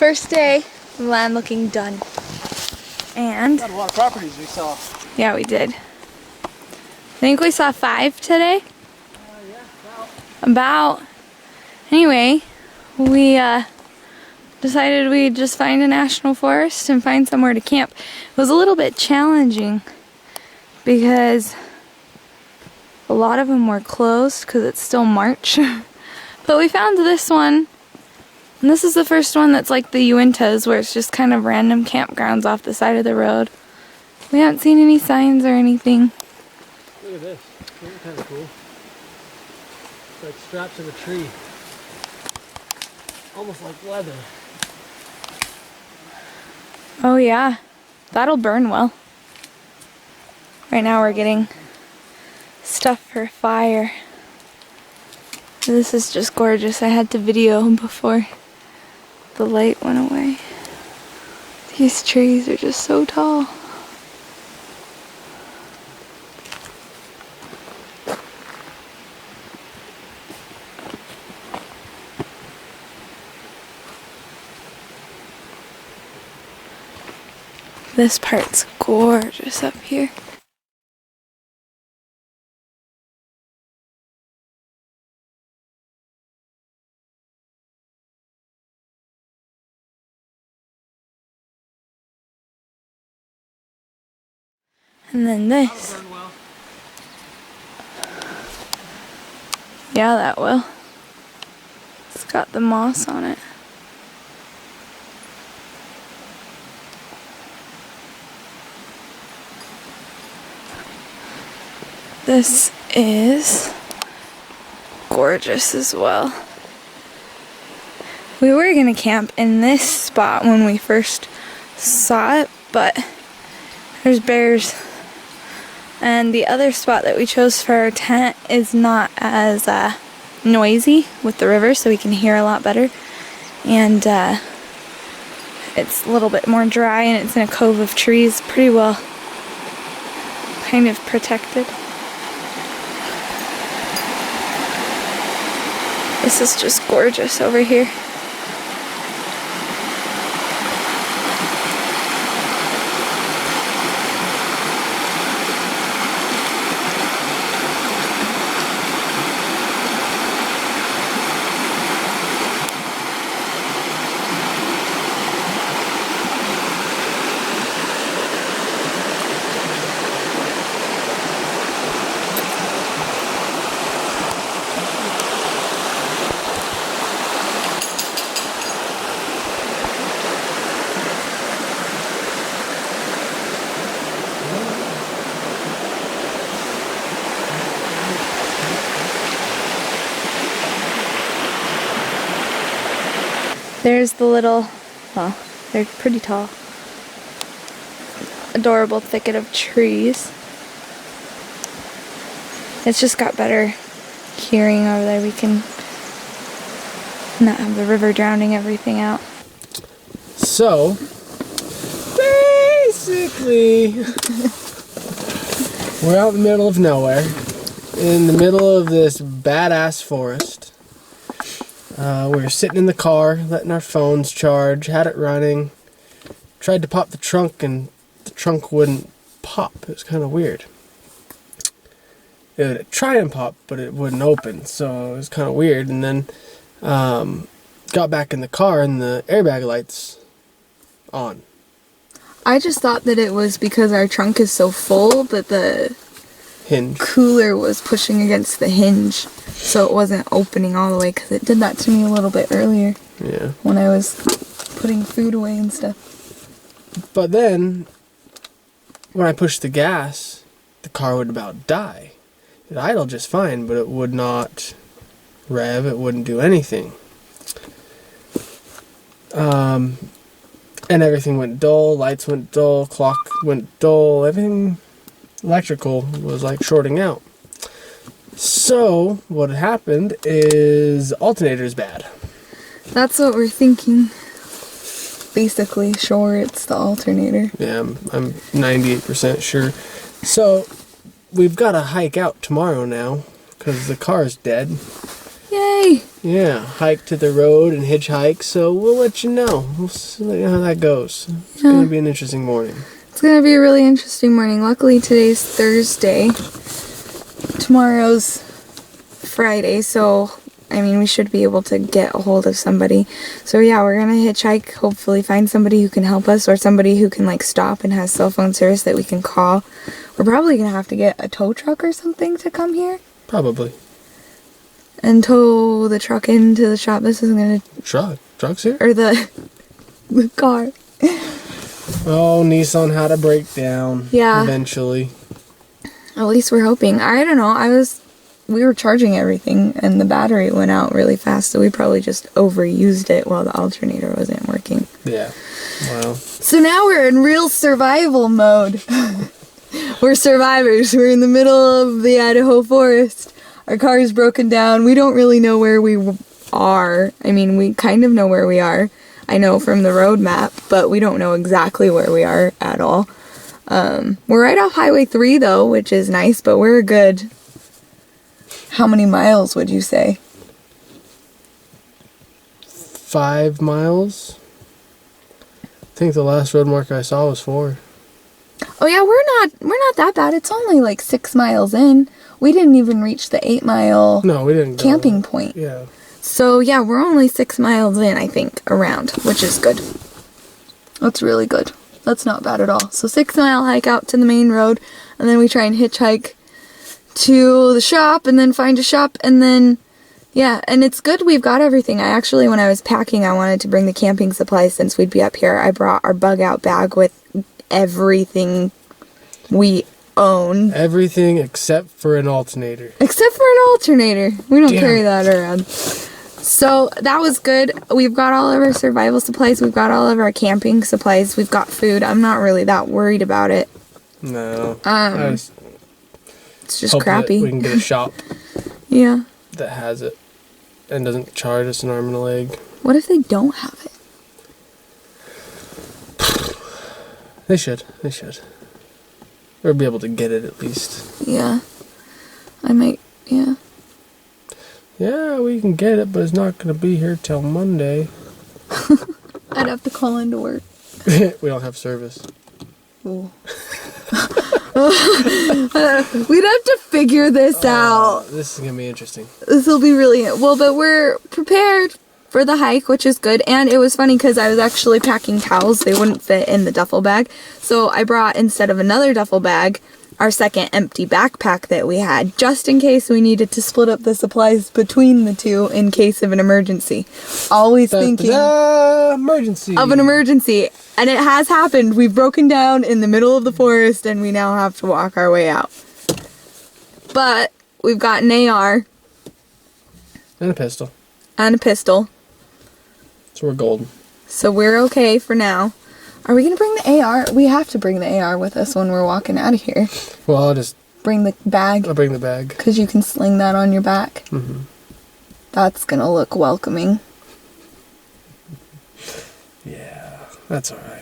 First day, land looking done. And got a lot of properties we saw. yeah, we did. I think we saw 5 today. Yeah, About. Anyway, we decided we'd just find a national forest and find somewhere to camp. It was a little bit challenging because a lot of them were closed because it's still March. But we found this one, and this is the first one that's like the Uintas, where it's just kind of random campgrounds off the side of the road. We haven't seen any signs or anything. Look at this. This is kind of cool. It's like straps of a tree. Almost like leather. Oh yeah, that'll burn well. Right now we're getting stuff for fire. This is just gorgeous. I had to video before the light went away. These trees are just so tall. This part's gorgeous up here. And then this. Yeah, that will. It's got the moss on it. This is gorgeous as well. We were gonna camp in this spot when we first saw it, but there's bears. And the other spot that we chose for our tent is not as noisy with the river, so we can hear a lot better. And it's a little bit more dry, and it's in a cove of trees, pretty well kind of protected. This is just gorgeous over here. There's the little, well, they're pretty tall, adorable thicket of trees. It's just got better hearing over there. We can not have the river drowning everything out. So, basically, we're out in the middle of nowhere, in the middle of this badass forest. We were sitting in the car, letting our phones charge, had it running, tried to pop the trunk, and the trunk wouldn't pop. It was kind of weird. It would try and pop, but it wouldn't open, so it was kind of weird. And then got back in the car, and the airbag light's on. I just thought that it was because our trunk is so full that the Hinge. Cooler was pushing against the hinge, so it wasn't opening all the way, because it did that to me a little bit earlier. Yeah. When I was putting food away and stuff. But then, when I pushed the gas, the car would about die. It idled just fine, but it would not rev, it wouldn't do anything. And everything went dull, lights went dull, clock went dull, everything electrical was like shorting out. So, what had happened is alternator's bad. That's what we're thinking. Basically, sure, it's the alternator. Yeah, I'm 98% sure. So, we've got to hike out tomorrow now, because the car's dead. Yay! Yeah, hike to the road and hitchhike, so we'll let you know. We'll see how that goes. It's going to be an interesting morning. It's going to be a really interesting morning. Luckily, today's Thursday. Tomorrow's Friday, so, I mean, we should be able to get a hold of somebody. So, yeah, we're going to hitchhike, hopefully find somebody who can help us, or somebody who can, like, stop and has cell phone service that we can call. We're probably going to have to get a tow truck or something to come here. Probably. And tow the truck into the shop. This isn't going to... Truck's here? Or the car. Oh, Nissan had a breakdown. Yeah. Eventually. At least we're hoping. I don't know. We were charging everything and the battery went out really fast, so we probably just overused it while the alternator wasn't working. Yeah. Wow. So now we're in real survival mode. We're survivors. We're in the middle of the Idaho forest. Our car is broken down. We don't really know where we are. I mean, we kind of know where we are. I know from the road map, but we don't know exactly where we are at all. We're right off Highway 3 though, which is nice, but we're a good... How many miles would you say? 5 miles? I think the last road marker I saw was 4. Oh yeah, we're not that bad. It's only like 6 miles in. We didn't even reach the 8-mile No, we didn't go. camping point. Yeah. So yeah, we're only 6 miles in, I think, around, which is good. That's really good. That's not bad at all. So 6-mile hike out to the main road, and then we try and hitchhike to the shop, and then find a shop, and then, yeah, and it's good we've got everything. I actually, when I was packing, I wanted to bring the camping supplies since we'd be up here. I brought our bug out bag with everything we own. Everything except for an alternator. Except for an alternator. We don't Damn. carry that around. So that was good. We've got all of our survival supplies. We've got all of our camping supplies. We've got food. I'm not really that worried about it. No. It's just hope crappy. that we can get a shop Yeah. that has it and doesn't charge us an arm and a leg. What if they don't have it? They should. Or be able to get it at least. Yeah. I might, yeah. Yeah, we can get it, but it's not going to be here till Monday. I'd have to call into work. We don't have service. Ooh. We'd have to figure this out. This is going to be interesting. This will be really... Well, but we're prepared for the hike, which is good. And it was funny because I was actually packing towels. They wouldn't fit in the duffel bag. So I brought, instead of another duffel bag, our second empty backpack that we had, just in case we needed to split up the supplies between the two in case of an emergency. Always thinking emergency. of an emergency. And it has happened. We've broken down in the middle of the forest and we now have to walk our way out. But we've got an AR. And a pistol. And a pistol. So we're golden. So we're okay for now. Are we going to bring the AR? We have to bring the AR with us when we're walking out of here. Well, I'll bring the bag. I'll bring the bag. Because you can sling that on your back. Mm-hmm. That's going to look welcoming. Yeah, that's alright.